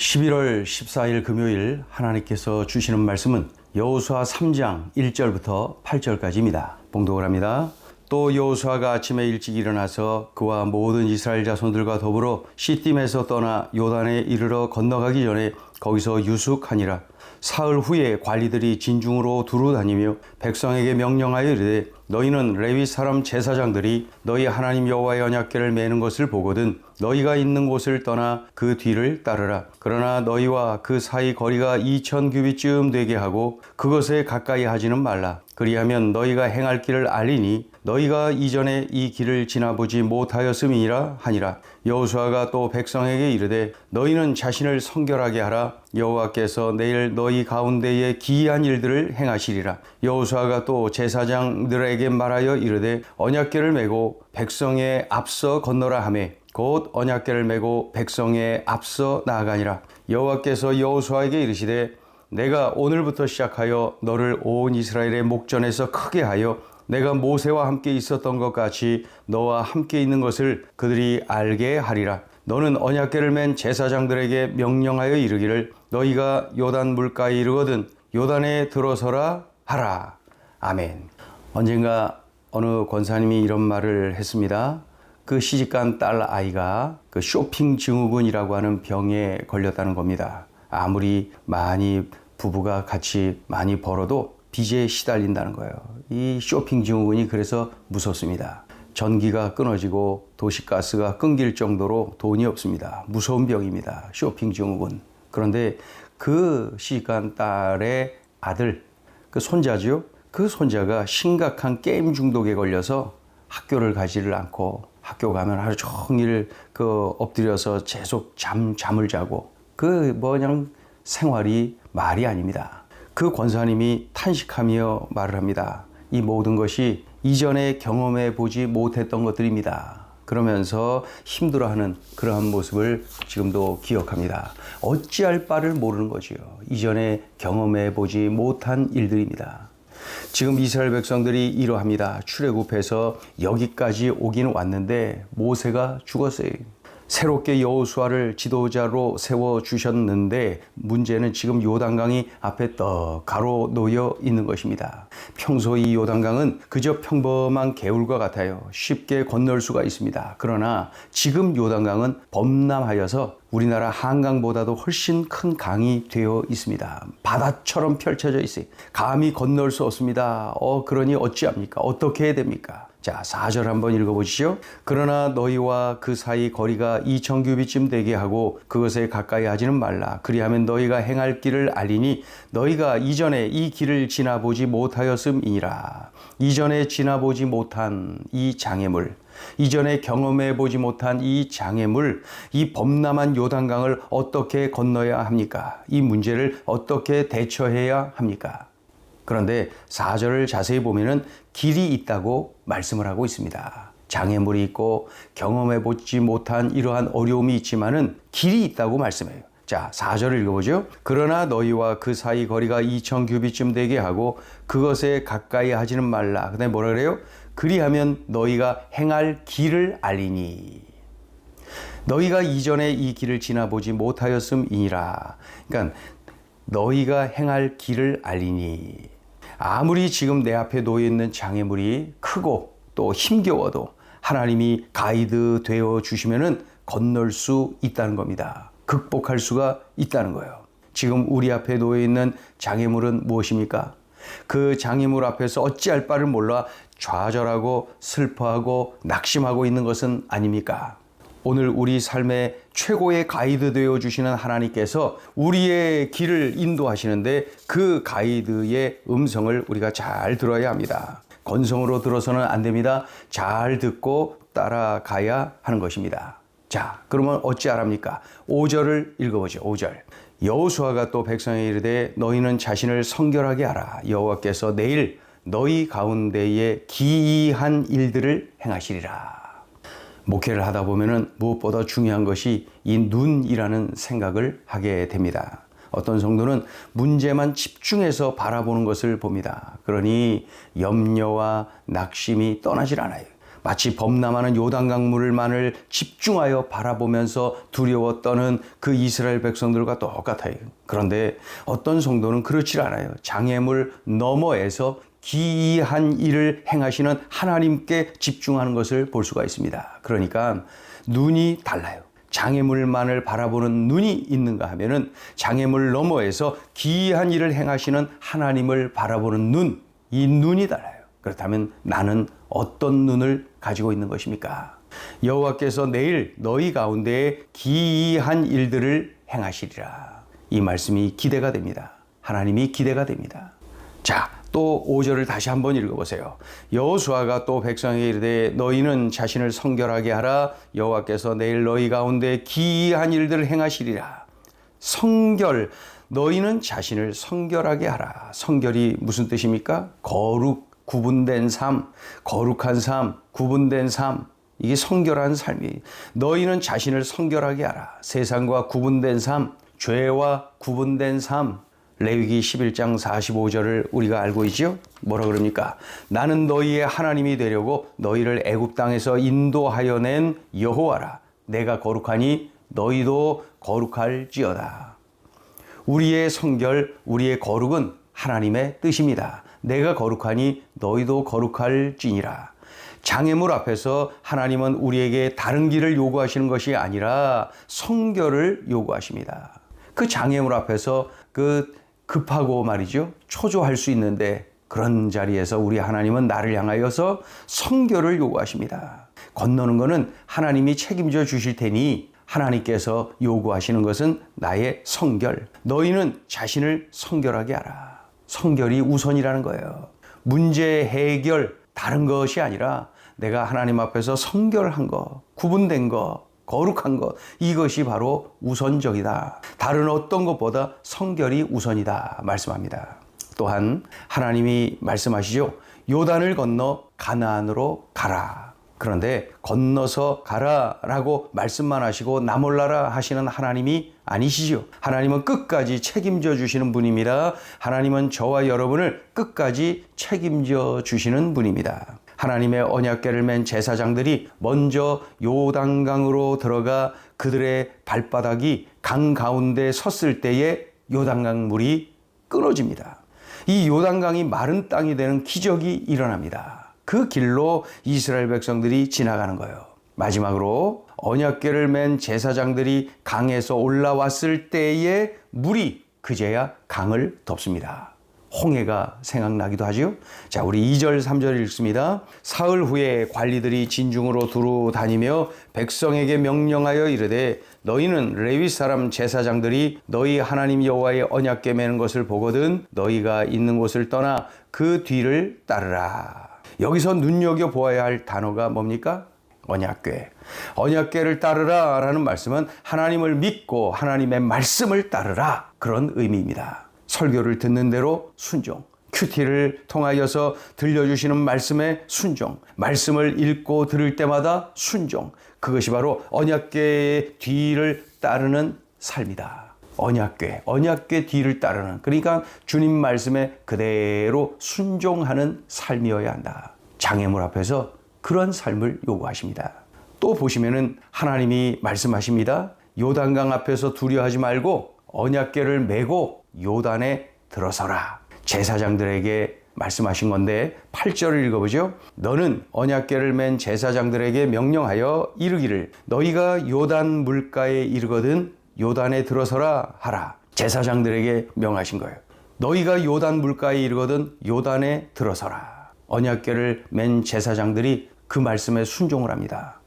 11월 14일 금요일 하나님께서 주시는 말씀은 여호수아 3장 1절부터 8절까지입니다. 봉독을 합니다. 또 여호수아가 아침에 일찍 일어나서 그와 모든 이스라엘 자손들과 더불어 시딤에서 떠나 요단에 이르러 건너가기 전에 거기서 유숙하니라. 사흘 후에 관리들이 진중으로 두루 다니며 백성에게 명령하여 이르되 너희는 레위 사람 제사장들이 너희 하나님 여호와의 언약궤를 매는 것을 보거든 너희가 있는 곳을 떠나 그 뒤를 따르라. 그러나 너희와 그 사이 거리가 2000규빗쯤 되게 하고 그것에 가까이 하지는 말라. 그리하면 너희가 행할 길을 알리니 너희가 이전에 이 길을 지나보지 못하였음이니라 하니라. 여호수아가 또 백성에게 이르되 너희는 자신을 성결하게 하라. 여호와께서 내일 너희 가운데에 기이한 일들을 행하시리라. 여호수아가 또 제사장들에게 말하여 이르되 언약궤를 메고 백성에 앞서 건너라 하매 곧 언약궤를 메고 백성에 앞서 나아가니라. 여호와께서 여호수아에게 이르시되 내가 오늘부터 시작하여 너를 온 이스라엘의 목전에서 크게 하여 내가 모세와 함께 있었던 것 같이 너와 함께 있는 것을 그들이 알게 하리라. 너는 언약궤를 맨 제사장들에게 명령하여 이르기를 너희가 요단 물가에 이르거든 요단에 들어서라 하라. 아멘. 언젠가 어느 권사님이 이런 말을 했습니다. 그 시집간 딸 아이가 그 쇼핑 증후군이라고 하는 병에 걸렸다는 겁니다. 아무리 많이 부부가 같이 많이 벌어도 빚에 시달린다는 거예요. 이 쇼핑 증후군이 그래서 무섭습니다. 전기가 끊어지고 도시가스가 끊길 정도로 돈이 없습니다. 무서운 병입니다. 쇼핑 증후군. 그런데 그 시집간 딸의 아들, 그 손자죠. 그 손자가 심각한 게임 중독에 걸려서 학교를 가지를 않고 학교 가면 하루 종일 엎드려서 계속 잠을 자고 그냥 생활이 말이 아닙니다. 그 권사님이 탄식하며 말을 합니다. 이 모든 것이 이전에 경험해 보지 못했던 것들입니다. 그러면서 힘들어하는 그러한 모습을 지금도 기억합니다. 어찌할 바를 모르는 거지요. 이전에 경험해 보지 못한 일들입니다. 지금 이스라엘 백성들이 이러합니다. 출애굽해서 여기까지 오긴 왔는데 모세가 죽었어요. 새롭게 여호수아를 지도자로 세워주셨는데 문제는 지금 요단강이 앞에 떡 가로놓여 있는 것입니다. 평소 이 요단강은 그저 평범한 개울과 같아요. 쉽게 건널 수가 있습니다. 그러나 지금 요단강은 범람하여서 우리나라 한강보다도 훨씬 큰 강이 되어 있습니다. 바다처럼 펼쳐져 있어요. 감히 건널 수 없습니다. 그러니 어찌합니까? 어떻게 해야 됩니까? 자, 4절 한번 읽어보시죠. 그러나 너희와 그 사이 거리가 2000규빗쯤 되게 하고 그것에 가까이 하지는 말라. 그리하면 너희가 행할 길을 알리니 너희가 이전에 이 길을 지나보지 못하였음이니라. 이전에 지나보지 못한 이 장애물, 이전에 경험해 보지 못한 이 장애물, 이 범람한 요단강을 어떻게 건너야 합니까? 이 문제를 어떻게 대처해야 합니까? 그런데 4절을 자세히 보면은 길이 있다고 말씀을 하고 있습니다. 장애물이 있고 경험해 보지 못한 이러한 어려움이 있지만은 길이 있다고 말씀해요. 자, 4절을 읽어보죠. 그러나 너희와 그 사이 거리가 2000규빗쯤 되게 하고 그것에 가까이 하지는 말라. 그다음에 뭐라 그래요? 그리하면 너희가 행할 길을 알리니 너희가 이전에 이 길을 지나보지 못하였음이니라. 그러니까 너희가 행할 길을 알리니 아무리 지금 내 앞에 놓여 있는 장애물이 크고 또 힘겨워도 하나님이 가이드 되어 주시면은 건널 수 있다는 겁니다. 극복할 수가 있다는 거예요. 지금 우리 앞에 놓여 있는 장애물은 무엇입니까? 그 장애물 앞에서 어찌할 바를 몰라 좌절하고 슬퍼하고 낙심하고 있는 것은 아닙니까? 오늘 우리 삶의 최고의 가이드 되어 주시는 하나님께서 우리의 길을 인도하시는데 그 가이드의 음성을 우리가 잘 들어야 합니다. 건성으로 들어서는 안 됩니다. 잘 듣고 따라가야 하는 것입니다. 자, 그러면 어찌하랍니까? 5절을 읽어보죠. 5절. 여호수아가 또 백성에게 이르되 너희는 자신을 성결하게 하라. 여호와께서 내일 너희 가운데에 기이한 일들을 행하시리라. 목회를 하다 보면은 무엇보다 중요한 것이 이 눈이라는 생각을 하게 됩니다. 어떤 성도는 문제만 집중해서 바라보는 것을 봅니다. 그러니 염려와 낙심이 떠나질 않아요. 마치 범람하는 요단강물만을 집중하여 바라보면서 두려워 떠는 그 이스라엘 백성들과 똑같아요. 그런데 어떤 성도는 그렇지 않아요. 장애물 너머에서 기이한 일을 행하시는 하나님께 집중하는 것을 볼 수가 있습니다. 그러니까 눈이 달라요. 장애물만을 바라보는 눈이 있는가 하면은 장애물 너머에서 기이한 일을 행하시는 하나님을 바라보는 눈, 이 눈이 달라요. 그렇다면 나는 어떤 눈을 가지고 있는 것입니까? 여호와께서 내일 너희 가운데 기이한 일들을 행하시리라. 이 말씀이 기대가 됩니다. 하나님이 기대가 됩니다. 자, 또 5절을 다시 한번 읽어보세요. 여호수아가 또 백성에게 이르되 너희는 자신을 성결하게 하라. 여호와께서 내일 너희 가운데 기이한 일들을 행하시리라. 성결, 너희는 자신을 성결하게 하라. 성결이 무슨 뜻입니까? 거룩, 구분된 삶, 거룩한 삶, 구분된 삶. 이게 성결한 삶이. 너희는 자신을 성결하게 하라. 세상과 구분된 삶, 죄와 구분된 삶. 레위기 11장 45절을 우리가 알고 있죠? 뭐라 그럽니까? 나는 너희의 하나님이 되려고 너희를 애굽 땅에서 인도하여 낸 여호와라. 내가 거룩하니 너희도 거룩할지어다. 우리의 성결, 우리의 거룩은 하나님의 뜻입니다. 내가 거룩하니 너희도 거룩할지니라. 장애물 앞에서 하나님은 우리에게 다른 길을 요구하시는 것이 아니라 성결을 요구하십니다. 그 장애물 앞에서 급하고 말이죠. 초조할 수 있는데 그런 자리에서 우리 하나님은 나를 향하여서 성결을 요구하십니다. 건너는 것은 하나님이 책임져 주실 테니 하나님께서 요구하시는 것은 나의 성결. 너희는 자신을 성결하게 하라. 성결이 우선이라는 거예요. 문제 해결 다른 것이 아니라 내가 하나님 앞에서 성결한 것, 구분된 것, 거룩한 것, 이것이 바로 우선적이다. 다른 어떤 것보다 성결이 우선이다 말씀합니다. 또한 하나님이 말씀하시죠. 요단을 건너 가나안으로 가라. 그런데 건너서 가라라고 말씀만 하시고 나 몰라라 하시는 하나님이 아니시죠. 하나님은 끝까지 책임져 주시는 분입니다. 하나님은 저와 여러분을 끝까지 책임져 주시는 분입니다. 하나님의 언약궤를 맨 제사장들이 먼저 요단강으로 들어가 그들의 발바닥이 강 가운데 섰을 때에 요단강 물이 끊어집니다. 이 요단강이 마른 땅이 되는 기적이 일어납니다. 그 길로 이스라엘 백성들이 지나가는 거예요. 마지막으로 언약궤를 맨 제사장들이 강에서 올라왔을 때에 물이 그제야 강을 덮습니다. 홍해가 생각나기도 하죠. 자, 우리 2절 3절 읽습니다. 사흘 후에 관리들이 진중으로 두루 다니며 백성에게 명령하여 이르되 너희는 레위 사람 제사장들이 너희 하나님 여호와의 언약궤 매는 것을 보거든 너희가 있는 곳을 떠나 그 뒤를 따르라. 여기서 눈여겨보아야 할 단어가 뭡니까? 언약궤. 언약궤를 따르라 라는 말씀은 하나님을 믿고 하나님의 말씀을 따르라, 그런 의미입니다. 설교를 듣는 대로 순종, 큐티를 통하여서 들려주시는 말씀에 순종, 말씀을 읽고 들을 때마다 순종, 그것이 바로 언약궤의 뒤를 따르는 삶이다. 언약궤 뒤를 따르는, 그러니까 주님 말씀에 그대로 순종하는 삶이어야 한다. 장애물 앞에서 그런 삶을 요구하십니다. 또 보시면은 하나님이 말씀하십니다. 요단강 앞에서 두려워하지 말고 언약궤를 메고 요단에 들어서라. 제사장들에게 말씀하신 건데 8절을 읽어보죠. 너는 언약궤를 맨 제사장들에게 명령하여 이르기를 너희가 요단 물가에 이르거든 요단에 들어서라 하라. 제사장들에게 명하신 거예요. 너희가 요단 물가에 이르거든 요단에 들어서라. 언약궤를 맨 제사장들이 그 말씀에 순종을 합니다.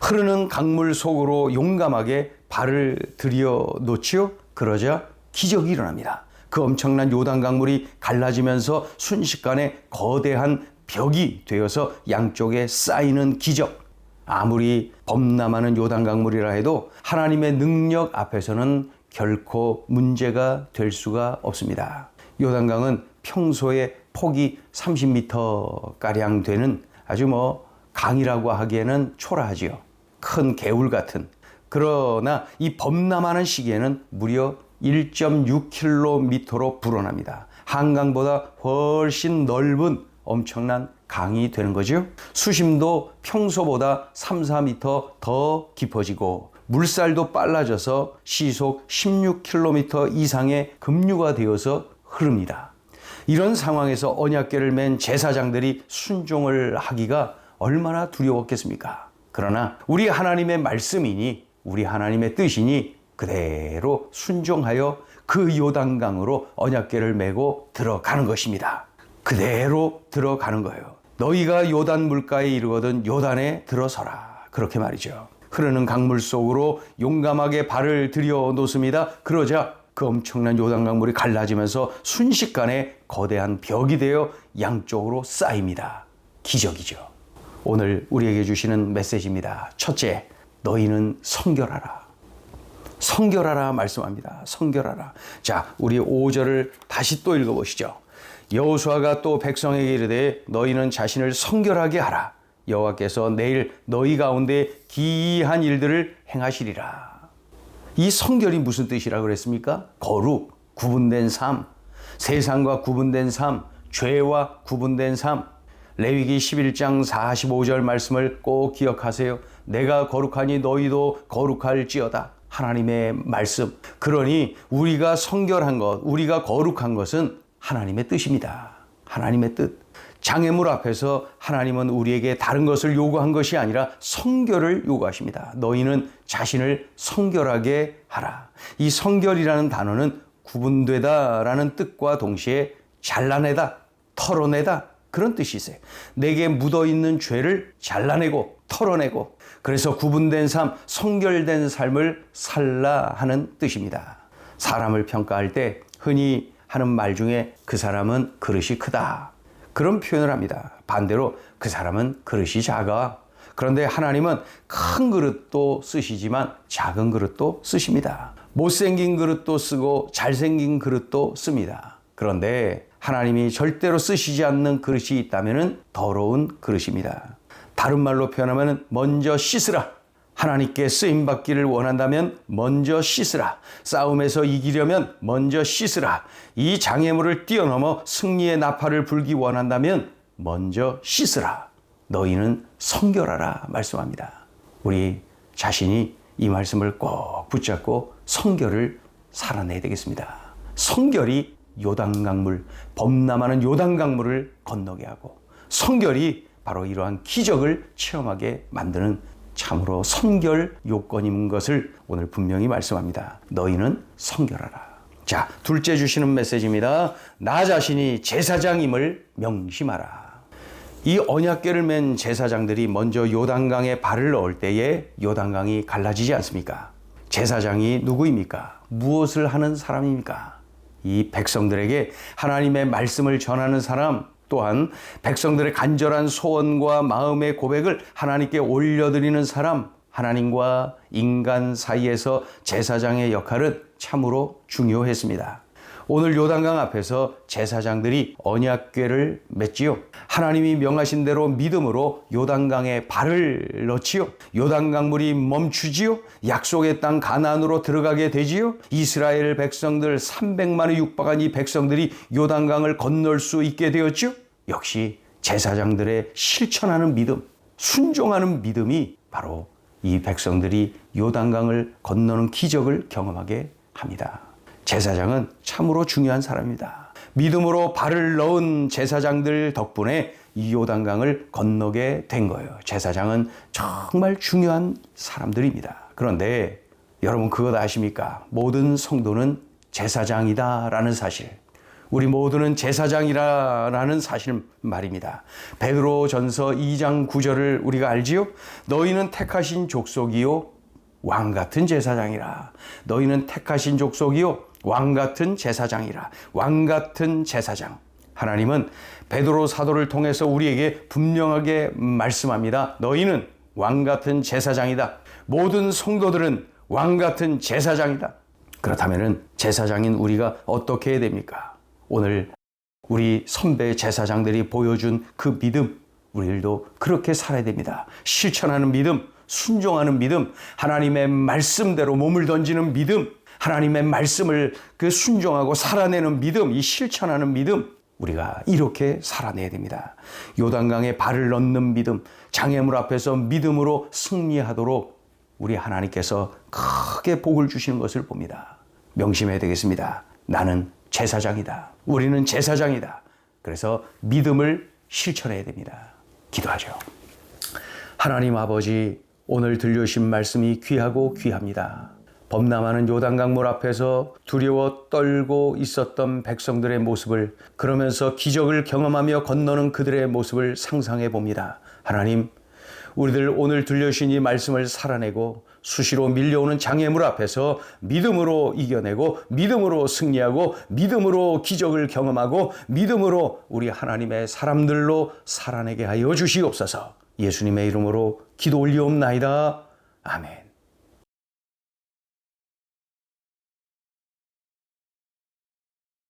흐르는 강물 속으로 용감하게 발을 들여 놓지요. 그러자 기적이 일어납니다. 그 엄청난 요단 강물이 갈라지면서 순식간에 거대한 벽이 되어서 양쪽에 쌓이는 기적. 아무리 범람하는 요단 강물이라 해도 하나님의 능력 앞에서는 결코 문제가 될 수가 없습니다. 요단강은 평소에 폭이 30m가량 되는 아주 강이라고 하기에는 초라하지요. 큰 개울 같은. 그러나 이 범람하는 시기에는 무려 1.6km로 불어납니다. 한강보다 훨씬 넓은 엄청난 강이 되는 거죠. 수심도 평소보다 3, 4m 더 깊어지고 물살도 빨라져서 시속 16km 이상의 급류가 되어서 흐릅니다. 이런 상황에서 언약궤를 맨 제사장들이 순종을 하기가 얼마나 두려웠겠습니까? 그러나 우리 하나님의 말씀이니 우리 하나님의 뜻이니 그대로 순종하여 그 요단강으로 언약궤를 메고 들어가는 것입니다. 그대로 들어가는 거예요. 너희가 요단 물가에 이르거든 요단에 들어서라. 그렇게 말이죠. 흐르는 강물 속으로 용감하게 발을 들여 놓습니다. 그러자 그 엄청난 요단 강물이 갈라지면서 순식간에 거대한 벽이 되어 양쪽으로 쌓입니다. 기적이죠. 오늘 우리에게 주시는 메시지입니다. 첫째, 너희는 성결하라. 성결하라 말씀합니다. 성결하라. 자, 우리 5절을 다시 또 읽어보시죠. 여호수아가 또 백성에게 이르되 너희는 자신을 성결하게 하라. 여호와께서 내일 너희 가운데 기이한 일들을 행하시리라. 이 성결이 무슨 뜻이라고 그랬습니까? 거룩, 구분된 삶, 세상과 구분된 삶, 죄와 구분된 삶. 레위기 11장 45절 말씀을 꼭 기억하세요. 내가 거룩하니 너희도 거룩할지어다. 하나님의 말씀. 그러니 우리가 성결한 것, 우리가 거룩한 것은 하나님의 뜻입니다. 하나님의 뜻. 장애물 앞에서 하나님은 우리에게 다른 것을 요구한 것이 아니라 성결을 요구하십니다. 너희는 자신을 성결하게 하라. 이 성결이라는 단어는 구분되다라는 뜻과 동시에 잘라내다, 털어내다 그런 뜻이 있어요. 내게 묻어있는 죄를 잘라내고 털어내고 그래서 구분된 삶, 성결된 삶을 살라 하는 뜻입니다. 사람을 평가할 때 흔히 하는 말 중에 그 사람은 그릇이 크다. 그런 표현을 합니다. 반대로 그 사람은 그릇이 작아. 그런데 하나님은 큰 그릇도 쓰시지만 작은 그릇도 쓰십니다. 못생긴 그릇도 쓰고 잘생긴 그릇도 씁니다. 그런데 하나님이 절대로 쓰시지 않는 그릇이 있다면 더러운 그릇입니다. 다른 말로 표현하면 먼저 씻으라. 하나님께 쓰임받기를 원한다면 먼저 씻으라. 싸움에서 이기려면 먼저 씻으라. 이 장애물을 뛰어넘어 승리의 나팔을 불기 원한다면 먼저 씻으라. 너희는 성결하라 말씀합니다. 우리 자신이 이 말씀을 꼭 붙잡고 성결을 살아내야 되겠습니다. 성결이 요단강물, 범람하는 요단강물을 건너게 하고 성결이 바로 이러한 기적을 체험하게 만드는 참으로 성결 요건인 것을 오늘 분명히 말씀합니다. 너희는 성결하라. 자, 둘째 주시는 메시지입니다. 나 자신이 제사장임을 명심하라. 이 언약궤를 맨 제사장들이 먼저 요단강에 발을 넣을 때에 요단강이 갈라지지 않습니까? 제사장이 누구입니까? 무엇을 하는 사람입니까? 이 백성들에게 하나님의 말씀을 전하는 사람, 또한 백성들의 간절한 소원과 마음의 고백을 하나님께 올려드리는 사람, 하나님과 인간 사이에서 제사장의 역할은 참으로 중요했습니다. 오늘 요단강 앞에서 제사장들이 언약궤를 맺지요. 하나님이 명하신 대로 믿음으로 요단강에 발을 넣지요. 요단강물이 멈추지요. 약속의 땅 가나안으로 들어가게 되지요. 이스라엘 백성들 300만에 육박한 이 백성들이 요단강을 건널 수 있게 되었죠. 역시 제사장들의 실천하는 믿음, 순종하는 믿음이 바로 이 백성들이 요단강을 건너는 기적을 경험하게 합니다. 제사장은 참으로 중요한 사람입니다. 믿음으로 발을 넣은 제사장들 덕분에 이 요단강을 건너게 된 거예요. 제사장은 정말 중요한 사람들입니다. 그런데 여러분 그것 아십니까? 모든 성도는 제사장이다라는 사실. 우리 모두는 제사장이라는 사실 말입니다. 베드로전서 2장 9절을 우리가 알지요? 너희는 택하신 족속이요 왕 같은 제사장이라. 너희는 택하신 족속이요 왕 같은 제사장이라. 왕 같은 제사장. 하나님은 베드로 사도를 통해서 우리에게 분명하게 말씀합니다. 너희는 왕 같은 제사장이다. 모든 성도들은 왕 같은 제사장이다. 그렇다면 제사장인 우리가 어떻게 해야 됩니까? 오늘 우리 선배 제사장들이 보여준 그 믿음, 우리들도 그렇게 살아야 됩니다. 실천하는 믿음, 순종하는 믿음, 하나님의 말씀대로 몸을 던지는 믿음, 하나님의 말씀을 그 순종하고 살아내는 믿음, 이 실천하는 믿음, 우리가 이렇게 살아내야 됩니다. 요단강에 발을 넣는 믿음, 장애물 앞에서 믿음으로 승리하도록 우리 하나님께서 크게 복을 주시는 것을 봅니다. 명심해야 되겠습니다. 나는 제사장이다. 우리는 제사장이다. 그래서 믿음을 실천해야 됩니다. 기도하죠. 하나님 아버지, 오늘 들려주신 말씀이 귀하고 귀합니다. 범람하는 요단강물 앞에서 두려워 떨고 있었던 백성들의 모습을, 그러면서 기적을 경험하며 건너는 그들의 모습을 상상해 봅니다. 하나님, 우리들 오늘 들려주신 이 말씀을 살아내고 수시로 밀려오는 장애물 앞에서 믿음으로 이겨내고 믿음으로 승리하고 믿음으로 기적을 경험하고 믿음으로 우리 하나님의 사람들로 살아내게 하여 주시옵소서. 예수님의 이름으로 기도 올리옵나이다. 아멘.